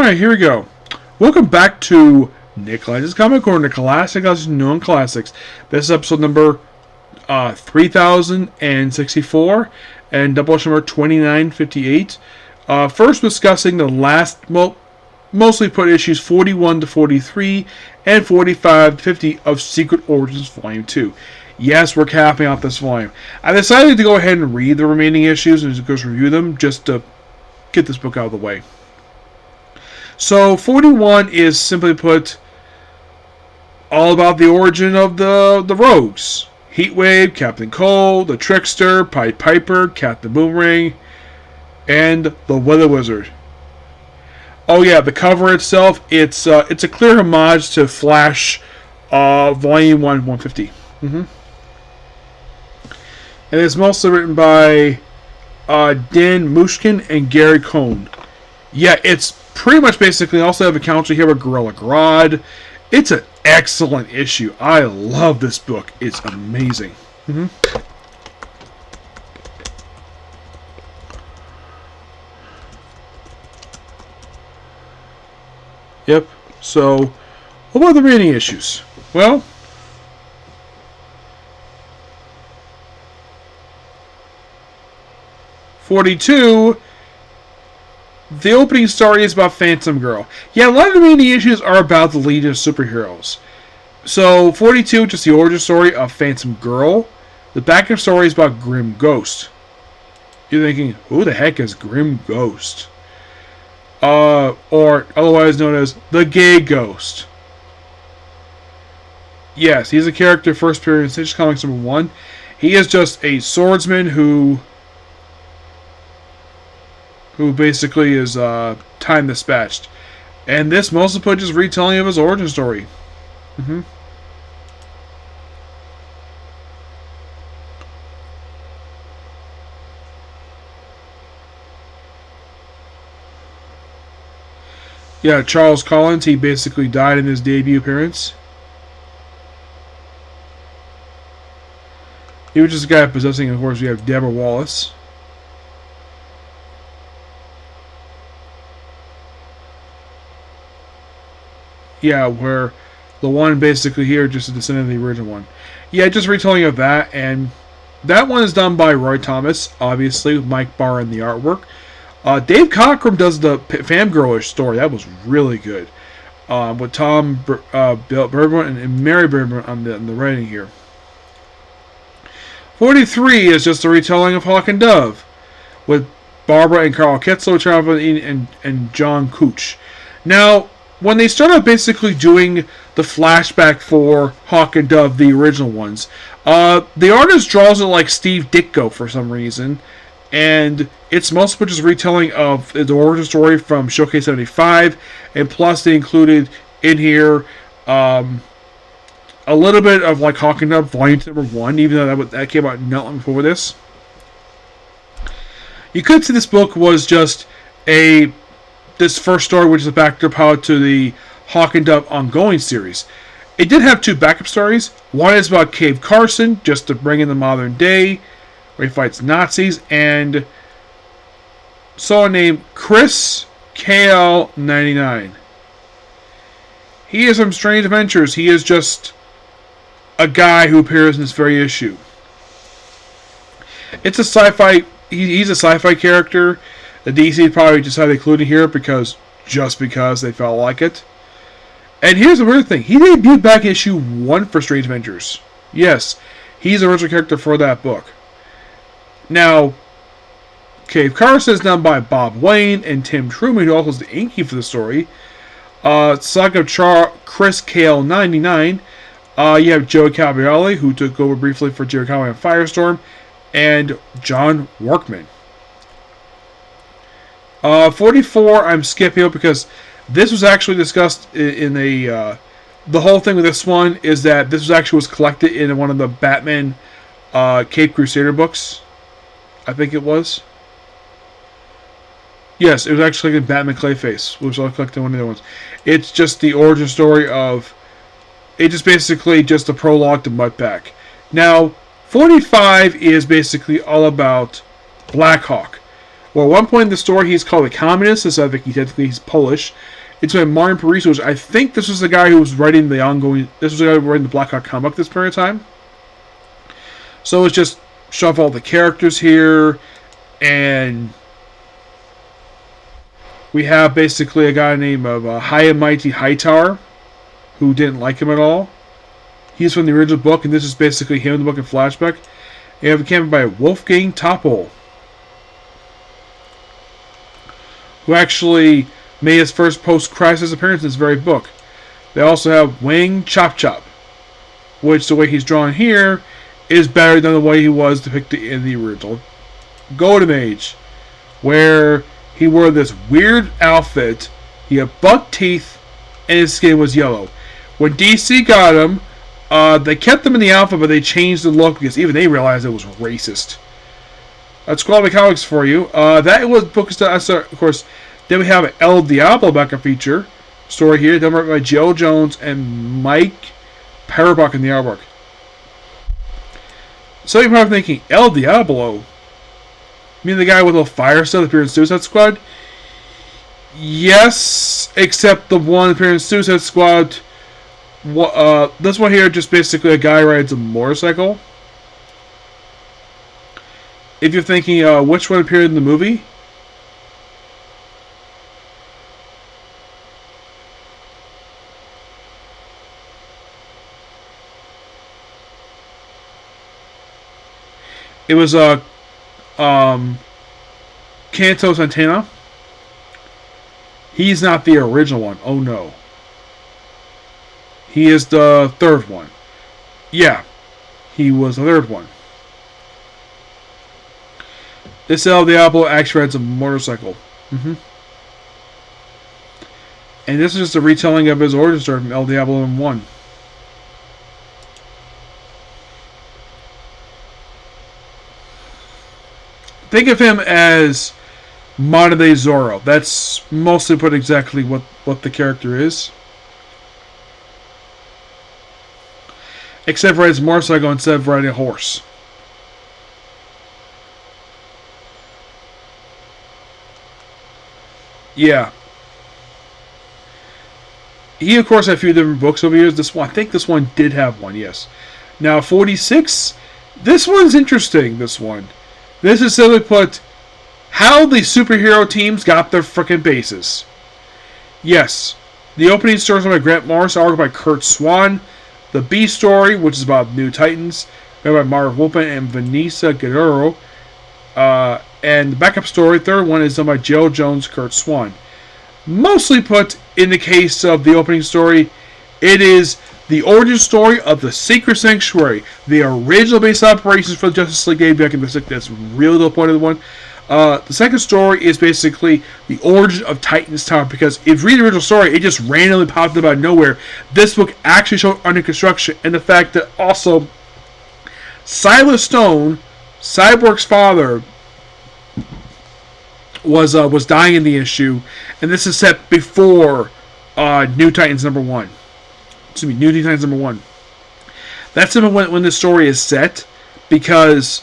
Alright, here we go. Welcome back to Nick Lenz's Comic Corner, Classic Known Classics. This is episode number 3064 and Doubleshot number 2958. First discussing the last, mostly put issues 41 to 43 and 45 to 50 of Secret Origins Volume 2. Yes, we're capping out this volume. I decided to go ahead and read the remaining issues and just review them just to get this book out of the way. So 41 is simply put all about the origin of the rogues. Heatwave, Captain Cold, the Trickster, Pied Piper, Captain Boomerang, and the Weather Wizard. Oh yeah, the cover itself, it's a clear homage to Flash Volume 1, 150. And it's mostly written by Dan Mushkin and Gary Cohn. Yeah, it's pretty much basically also have a counter here with Gorilla Grodd. It's an excellent issue. I love this book. It's amazing. Yep. So, what about the remaining issues? Well, '42. The opening story is about Phantom Girl. Yeah, a lot of the remaining issues are about the Legion of Superheroes. So, 42, just the origin story of Phantom Girl. The backup story is about Grim Ghost. You're thinking, who the heck is Grim Ghost? Or otherwise known as the Gay Ghost. Yes, he's a character first appearing in Stitch Comics number 1. He is just a swordsman who basically is time dispatched. And this mostly put just retelling of his origin story. Yeah, Charles Collins, he basically died in his debut appearance. He was just a guy possessing, of course, we have Deborah Wallace. Yeah, where the one basically here just a descendant of the original one. Yeah, just retelling of that, and that one is done by Roy Thomas, obviously, with Mike Barr in the artwork. Dave Cockrum does the Fangirlish story. That was really good. With Tom Bergman and Mary Bergman on the writing here. 43 is just a retelling of Hawk and Dove, with Barbara and Carl Ketzel and John Couch. Now, when they started basically doing the flashback for Hawk and Dove, the original ones, the artist draws it like Steve Ditko for some reason, and it's mostly just retelling of the origin story from Showcase 75, and plus they included in here a little bit of like Hawk and Dove Volume number 1, even though that came out not long before this. You could say this book was just this first story, which is a backup to the Hawk and Dove ongoing series. It did have 2 backup stories. One is about Cave Carson, just to bring in the modern day, where he fights Nazis, and someone named Chris KL99. He has some strange adventures. He is just a guy who appears in this very issue. It's a sci-fi. He's a sci-fi character. The DC probably decided to include it here because they felt like it. And here's the weird thing. He debuted back in issue 1 for Strange Adventures. Yes, he's the original character for that book. Now, Cave Carson is done by Bob Wayne and Tim Truman, who also is the inky for the story. Saga of Chris Kale 99. You have Joe Cabrioli, who took over briefly for Jerry Conway on Firestorm, and John Workman. 44, I'm skipping out because this was actually discussed in the whole thing with this one is that this was collected in one of the Batman Cape Crusader books. I think it was. Yes, it was actually in Batman Clayface, which I collected in one of the other ones. It's just the origin story of. It's just basically just a prologue to Mudpack. Now, 45 is basically all about Blackhawk. Well, at one point in the story, he's called a communist. So I think he's Polish. It's by Marian Parisi, which I think this was the guy who was writing the ongoing. This was the guy who was writing the Black Hawk comic this period of time. So it's just show off all the characters here, and we have basically a guy named High and Mighty Hightower, who didn't like him at all. He's from the original book, and this is basically him in the book in flashback. You have a camera by Wolfgang Topol, who actually made his first post-crisis appearance in this very book. They also have Wang Chop Chop, which the way he's drawn here is better than the way he was depicted in the original Golden Age, where he wore this weird outfit, he had buck teeth, and his skin was yellow. When DC got him, they kept him in the outfit, but they changed the look because even they realized it was racist. That's Quality Comics for you. That was books that, of course. Then we have El Diablo backup feature story here, done by Joe Jones and Mike Parabach in the artwork. So you're probably thinking, El Diablo? You mean the guy with a fire stuff that appeared in Suicide Squad? Yes, except the one appearing in Suicide Squad. This one here, just basically a guy rides a motorcycle. If you're thinking, which one appeared in the movie? It was Canto Santana. He's not the original one. Oh no. He is the third one. Yeah, he was the third one. This El Diablo actually rides a motorcycle. And this is just a retelling of his origin story from El Diablo in 1. Think of him as modern day Zorro. That's mostly put exactly what the character is. Except for his motorcycle instead of riding a horse. Yeah. He, of course, had a few different books over the years. This one, I think this one did have one, yes. Now, 46. This one's interesting, this one. This is simply put, how the superhero teams got their frickin' bases. Yes, the opening story is by Grant Morris, artwork by Kurt Swan. The B story, which is about New Titans, made by Marv Wolfman and Vanessa Guerrero. And the backup story, third one, is done by Joe Jones, Kurt Swan. Mostly put, in the case of the opening story, it is the origin story of the Secret Sanctuary, the original base operations for the Justice League back in the 60s. That's really the point of the one. The second story is basically the origin of Titan's Tower, because if you read the original story, it just randomly popped up out of nowhere. This book actually showed under construction, and the fact that also Silas Stone, Cyborg's father, was dying in the issue, and this is set before New Titans number 1. Excuse me, New Teen Titans number 1. That's when this story is set, because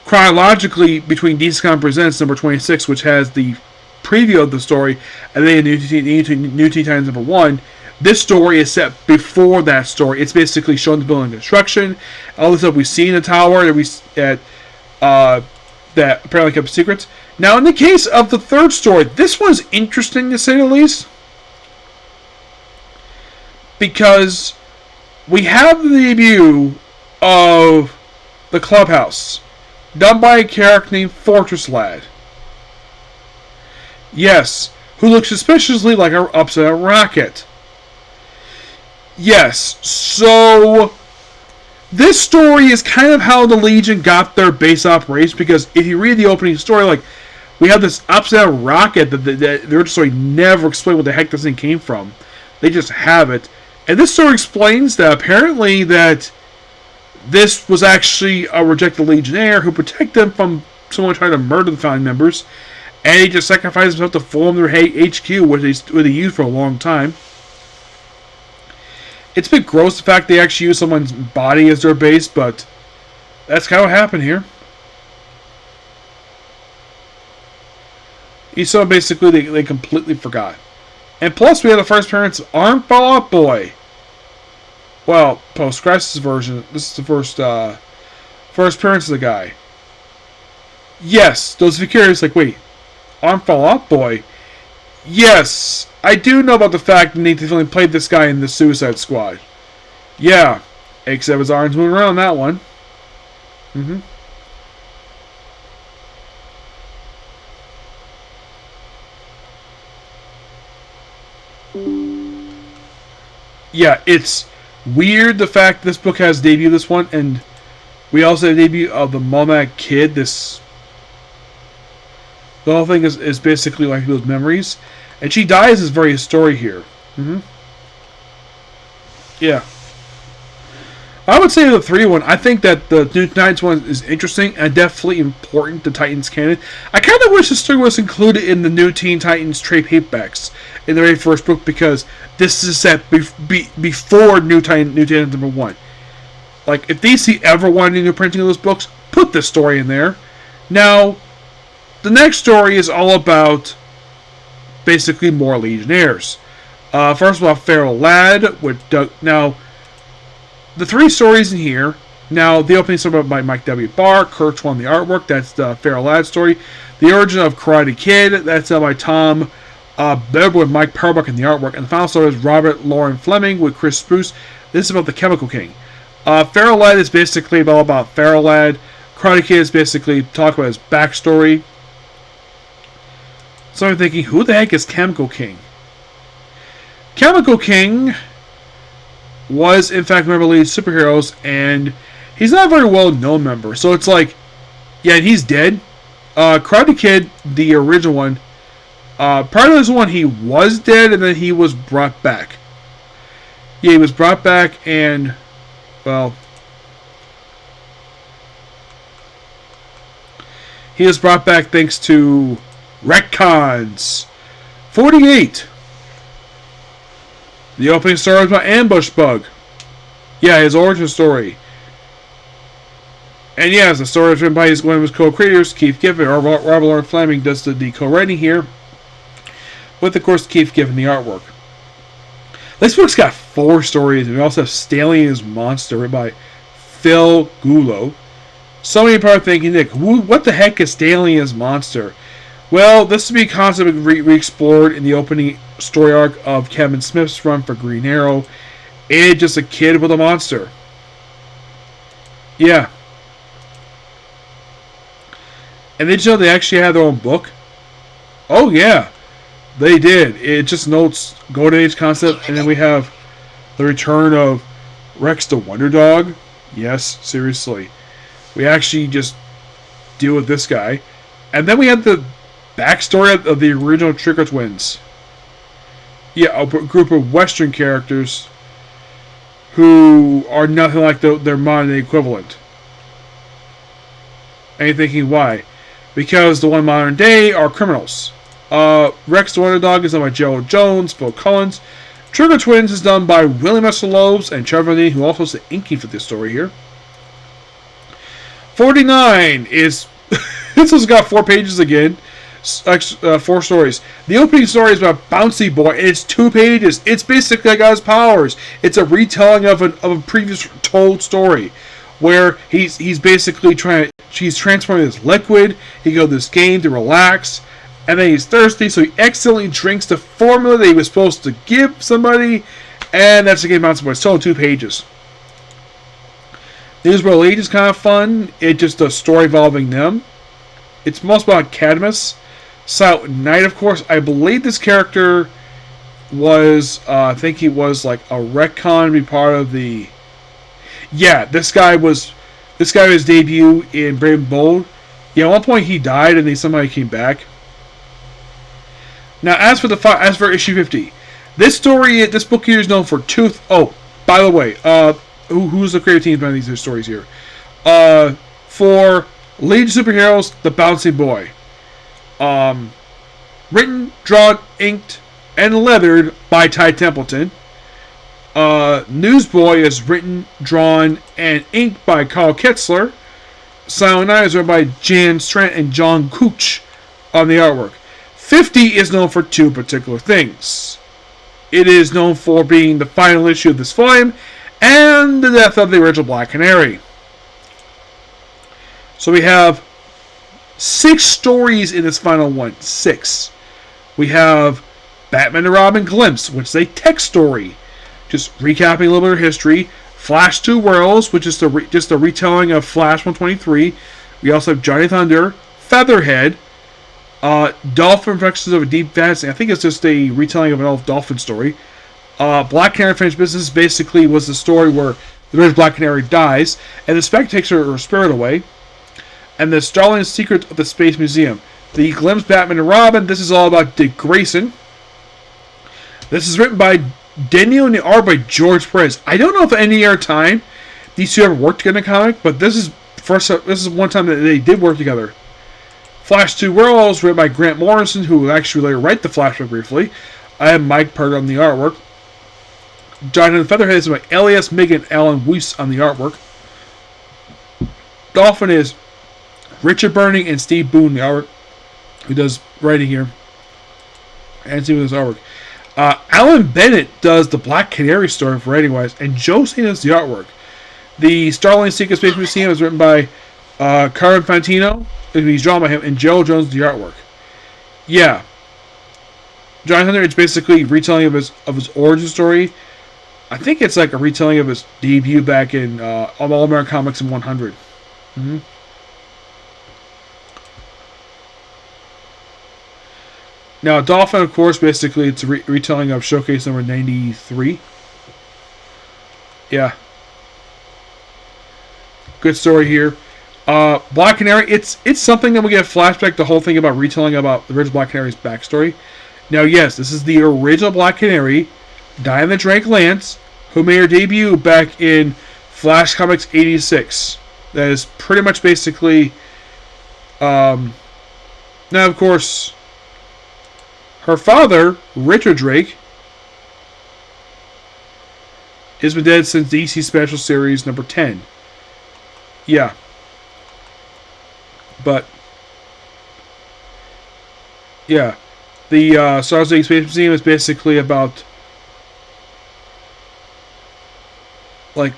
chronologically between DC Comics Presents number 26, which has the preview of the story, and then New Teen Titans number 1, this story is set before that story. It's basically showing the building construction, all the stuff we see in the tower that apparently kept secrets. Now, in the case of the third story, this one's interesting to say the least, because we have the debut of the Clubhouse, done by a character named Fortress Lad. Yes, who looks suspiciously like an upside-down rocket. Yes, so this story is kind of how the Legion got their base operation, because if you read the opening story, like, we have this upside-down rocket that the original story never explained what the heck this thing came from. They just have it. And this story explains that apparently that this was actually a rejected Legionnaire who protected them from someone trying to murder the founding members, and he just sacrificed himself to form their HQ, which they used for a long time. It's a bit gross the fact they actually use someone's body as their base, but that's kind of what happened here. He's so basically they completely forgot. And plus, we have the first appearance of Arm Fall Out Boy. Well, post-crisis version. This is the first appearance of the guy. Yes, those of you curious, like, wait, Arm Fall Out Boy? Yes, I do know about the fact that Nathan Fillion played this guy in the Suicide Squad. Yeah, except his arms moving around that one. Yeah, it's weird the fact this book has debut this one, and we also have debut of the Mon-El kid. The whole thing is basically like those memories, and she dies is very story here. Yeah, I would say the 3 one. I think that the New Titans one is interesting and definitely important to Titans canon. I kind of wish the story was included in the New Teen Titans trade paperbacks in the very first book, because this is set before New Titans number 1. Like, if DC ever wanted a new printing of those books, put this story in there. Now, the next story is all about basically more Legionnaires. First of all, Feral Lad with Doug. Now, the 3 stories in here. Now, the opening story by Mike W. Barr. Kurtz won the artwork. That's the Feral Lad story. The origin of Karate Kid. That's by Tom Bebb with Mike Perlbuck in the artwork. And the final story is Robert Lauren Fleming with Chris Spruce. This is about the Chemical King. Feral Lad is basically all about Feral Lad. Karate Kid is basically talk about his backstory. So I'm thinking, who the heck is Chemical King? Chemical King was, in fact, a member of the League of Superheroes, and he's not a very well-known member. So it's like, yeah, he's dead. Karate Kid, the original one, prior to this one, he was dead, and then he was brought back. Yeah, he was brought back, and, well, he was brought back thanks to retcons. 48. The opening story is about Ambush Bug. Yeah, his origin story. And yes, the story is written by one of his co-creators, Keith Giffen. Robert Lauren Fleming does the co-writing here, with, of course, Keith Giffen the artwork. This book's got 4 stories, and we also have Stanley and His Monster, written by Phil Gullo. So many people are thinking, Nick, what the heck is Stanley and His Monster? Well, this will be a concept re-explored in the opening story arc of Kevin Smith's run for Green Arrow. And just a kid with a monster. Yeah. And did you know they actually had their own book? Oh, yeah. They did. It just notes Golden Age concept, and then we have the return of Rex the Wonder Dog. Yes, seriously. We actually just deal with this guy. And then we have the backstory of the original Trigger Twins. Yeah, a group of Western characters who are nothing like their modern equivalent. And you're thinking, why? Because the one modern day are criminals. Rex the Wonder Dog is done by Gerald Jones, Phil Collins. Trigger Twins is done by William S. Loebs and Trevor Lee, who also is the inking for this story here. 49 is... this has got 4 pages again. 4 stories. The opening story is about Bouncy Boy, and it's 2 pages. It's basically like his powers. It's a retelling of a previous told story, where he's basically he's transforming this liquid. He goes to this game to relax, and then he's thirsty, so he accidentally drinks the formula that he was supposed to give somebody, and that's the game Bouncy Boy. It's still 2 pages. Newsboro Age is kind of fun. It's just a story involving them. It's most about Cadmus. Silent Night, of course. I believe this character was, I think he was like a retcon to be part of the... Yeah, this guy was his debut in Brave and Bold. Yeah, at one point he died and then somebody came back. Now, as for issue 50, this book here is known for Tooth... Oh, by the way, who's the creative team behind these stories here? For League of Superheroes, The Bouncing Boy. Written, drawn, inked, and leathered by Ty Templeton. Newsboy is written, drawn, and inked by Carl Ketzler. Silent Night is written by Jan Strant and John Cooch on the artwork. 50 is known for two particular things. It is known for being the final issue of this volume and the death of the original Black Canary. So we have 6 stories in this final one. 6. We have Batman and Robin Glimpse, which is a text story, just recapping a little bit of history. Flash 2 Worlds, which is just a retelling of Flash 123. We also have Johnny Thunder, Featherhead, Dolphin Reflections of a Deep Fantasy. I think it's just a retelling of an old Dolphin story. Black Canary Finished Business basically was the story where the original Black Canary dies, and the Spectre takes her spirit away. And the Starling Secret of the Space Museum. The Glimpse Batman and Robin. This is all about Dick Grayson. This is written by Daniel and the art by George Perez. I don't know if at any other time these two ever worked together in a comic, but this is one time that they did work together. Flash 2 Worlds, written by Grant Morrison, who will actually later write the Flashback briefly. I have Mike Perger on the artwork. Jonathan Featherhead is by Elias Migg and Alan Weiss on the artwork. Dolphin is Richard Burning and Steve Boone, the artwork, who does writing here. And Steve does artwork. Alan Bennett does the Black Canary story for writing-wise, and Joe Saint does the artwork. The Starling Secret Space Museum is written by Carmen Fantino, he's drawn by him, and Joe Jones the artwork. Yeah. John Hunter, it's basically retelling of his origin story. I think it's like a retelling of his debut back in All American Comics in 100. Mm-hmm. Now, Dolphin, of course, basically it's a retelling of Showcase number 93. Yeah. Good story here. Black Canary, it's something that we get a flashback, the whole thing about retelling about the original Black Canary's backstory. Now, yes, this is the original Black Canary, Diana Drake Lance, who made her debut back in Flash Comics 86. That is pretty much basically... now, of course... Her father, Richard Drake, has been dead since DC Special Series number 10. Yeah. But, yeah. The Star Wars Space Museum is basically about,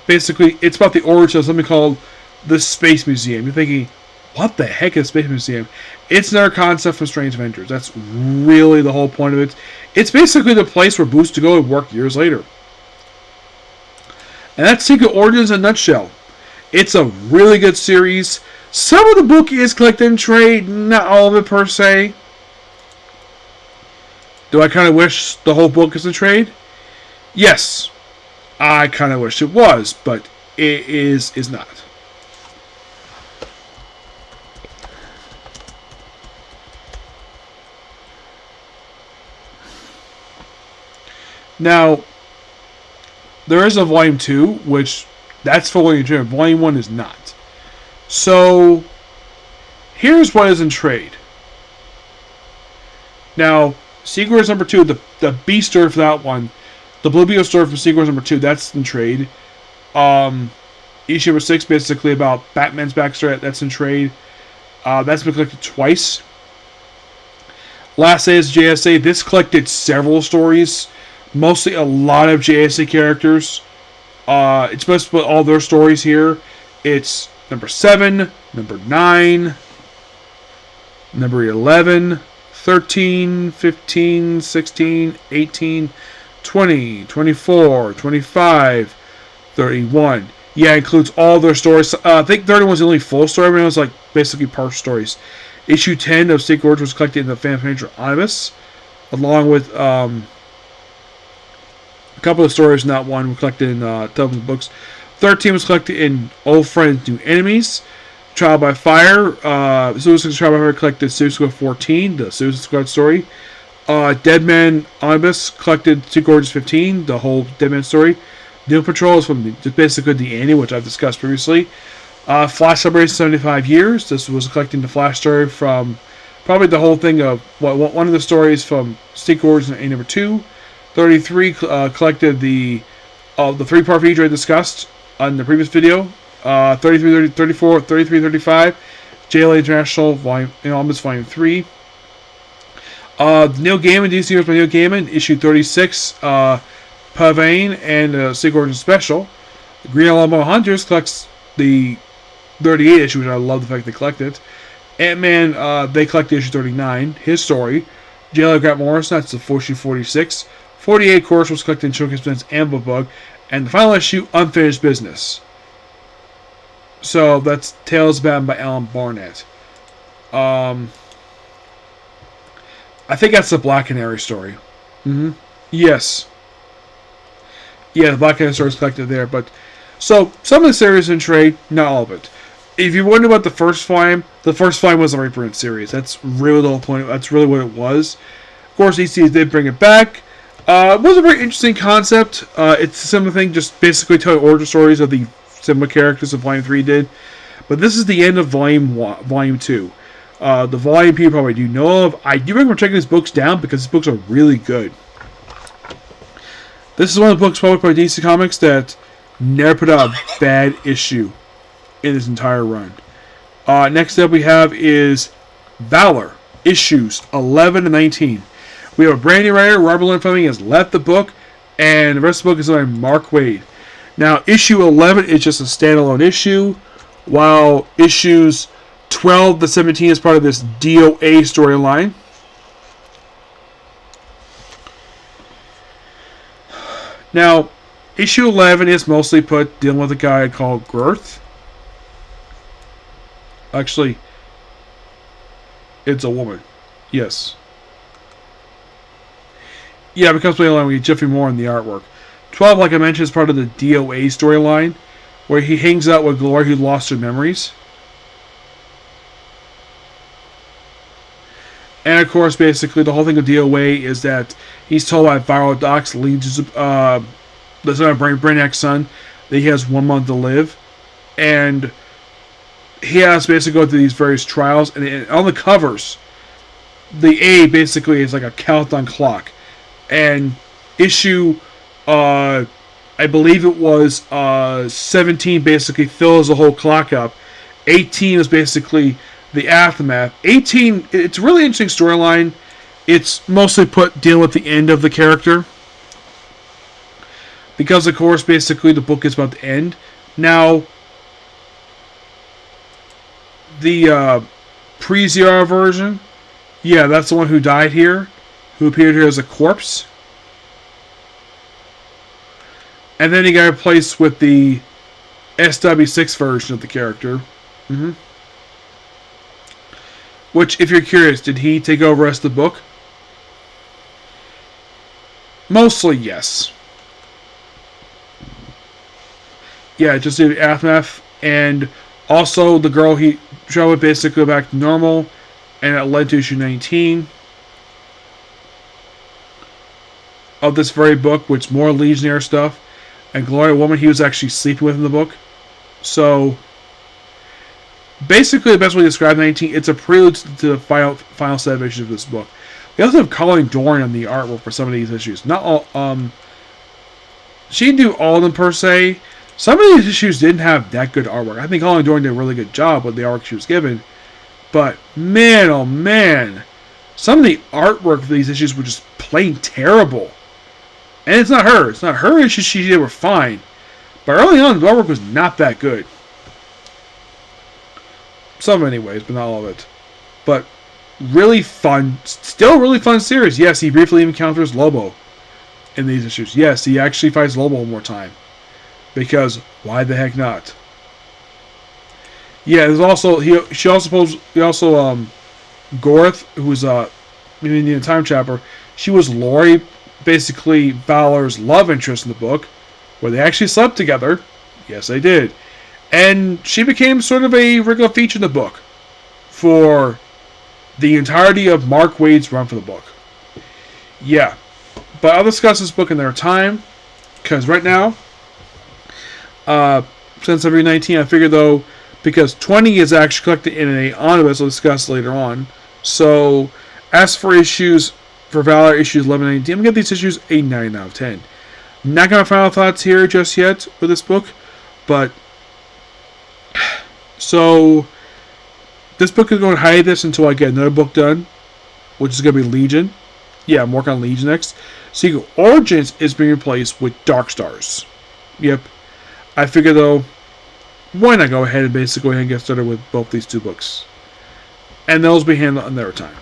basically, it's about the origin of something called the Space Museum. You're thinking, what the heck is Space Museum? It's another concept from Strange Adventures. That's really the whole point of it. It's basically the place where Booster Go would work years later. And that's Secret Origins in a nutshell. It's a really good series. Some of the book is collected in trade, not all of it per se. Do I kind of wish the whole book is in trade? Yes. I kind of wish it was, but it is not. Now, there is a Volume 2, which that's fully in trade. Volume 1 is not. So, here's what is in trade. Now, Secret Wars number 2, the B story for that one, the Blue Beetle story from Secret Wars number 2, that's in trade. Issue number 6, basically about Batman's backstory, that's in trade. That's been collected twice. Last Days JSA, this collected several stories. Mostly a lot of JSA characters. It's supposed to put all their stories here. It's number 7, number 9, number 11, 13, 15, 16, 18, 20, 24, 25, 31. Yeah, it includes all their stories. I think 31 was the only full story. Everyone was basically partial stories. Issue 10 of Secret Wars was collected in the Fan Adventure Omnibus, along with a couple of stories in that one were collected in Tubman books. 13 was collected in Old Friends, New Enemies. Trial by Fire. Suicide Trial by Fire collected Suicide Squad 14, the Suicide Squad story. Dead Man Omnibus collected Secret Wars 15, the whole Dead Man story. New Patrol is from just basically the Annie, which I've discussed previously. Flash Celebration 75 Years. This was collecting the Flash story from probably the whole thing of one of the stories from Secret Wars in number 2. 33 collected the 3-part feature I discussed on the previous video. 33, 34, 33, 35. JLA International Volume, Omnibus Volume 3. Neil Gaiman, DC Universe by Neil Gaiman, issue 36, Pavane and Secret Origin Special. Green Alamo Hunters collects the 38 issue, which I love the fact they collect it. Ant-Man, they collect the issue 39, his story. J.L. Grant Morrison, that's the issue 46. 48, of course, was collected in Showcase Presents and Book Bug. And the final issue, Unfinished Business. So that's Tales of Batman by Alan Barnett. I think that's the Black Canary story. Yes. Yeah, the Black Canary story is collected there. But so some of the series in trade, not all of it. If you wonder about the first volume was a reprint series. That's really the whole point. That's really what it was. Of course, DC did bring it back. It was a very interesting concept. It's a similar thing, just basically telling origin stories of the similar characters that Volume 3 did. But this is the end of Volume 2. The volume people probably do know of. I do recommend checking these books down because these books are really good. This is one of the books published by DC Comics that never put out a bad issue in this entire run. Next up we have is Valor, issues 11 and 19. We have a brand new writer, Robert Lynn Fleming, has left the book, and the rest of the book is by Mark Waid. Now, issue 11 is just a standalone issue, while issues 12 to 17 is part of this DOA storyline. Now, issue 11 is mostly dealing with a guy called Girth. Actually, it's a woman. Yes. Yeah, it becomes playing along with Jeffrey Moore in the artwork. 12, like I mentioned, is part of the DOA storyline, where he hangs out with Gloria, who lost her memories. And of course, basically, the whole thing of DOA is that he's told by viral docs, leads the son of Brainiac's son, that he has 1 month to live. And he has to basically go through these various trials. And on the covers, the A basically is like a countdown clock. And issue, I believe it was 17, basically fills the whole clock up. 18 is basically the aftermath. 18, it's a really interesting storyline. It's mostly dealing with the end of the character. Because, of course, basically the book is about to end. Now, the pre-ZR version, yeah, that's the one who died here, who appeared here as a corpse. And then he got replaced with the SW6 version of the character. Which, if you're curious, did he take over the rest of the book? Mostly, yes. Yeah, just the aftermath. And also, the girl he traveled basically back to normal. And it led to issue 19 of this very book, which more Legionnaire stuff. And Gloria, woman he was actually sleeping with in the book. So, basically, the best way to describe 19, it's a prelude to the final set of issues of this book. We also have Colleen Dorian on the artwork for some of these issues. Not all. She didn't do all of them per se. Some of these issues didn't have that good artwork. I think Colleen Dorian did a really good job with the artwork she was given. But man, oh man, some of the artwork for these issues were just plain terrible. And it's not her. It's not her issues she did were fine. But early on, the artwork was not that good. Some anyways, but not all of it. But really fun. Still really fun series. Yes, he briefly encounters Lobo in these issues. Yes, he actually fights Lobo one more time. Because why the heck not? Yeah, there's also Gorth, who's an Indian time trapper. She was Lori, basically Valor's love interest in the book, where they actually slept together. Yes, they did. And she became sort of a regular feature in the book for the entirety of Mark Waid's run for the book. Yeah. But I'll discuss this book in their time, because right now, since every 19, I figured though, because 20 is actually collected in an omnibus, I'll discuss later on. So, as for issues for Valor, issues 11 and 19, I'm going to give these issues a 9 out of 10. Not going to final thoughts here just yet for this book, but so this book is going to hide this until I get another book done. which is going to be Legion. Yeah, I'm working on Legion next. Secret Origins is being replaced with Dark Stars. Yep. I figure, though, why not go ahead and basically go ahead and get started with both these two books? And those will be handled on their time.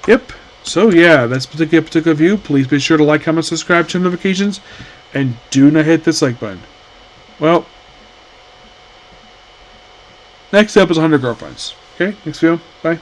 Yep. So, yeah, that's particular view. Please be sure to like, comment, subscribe, turn notifications, and do not hit this like button. Well, next up is 100 Girlfriends. Okay, next video. Bye.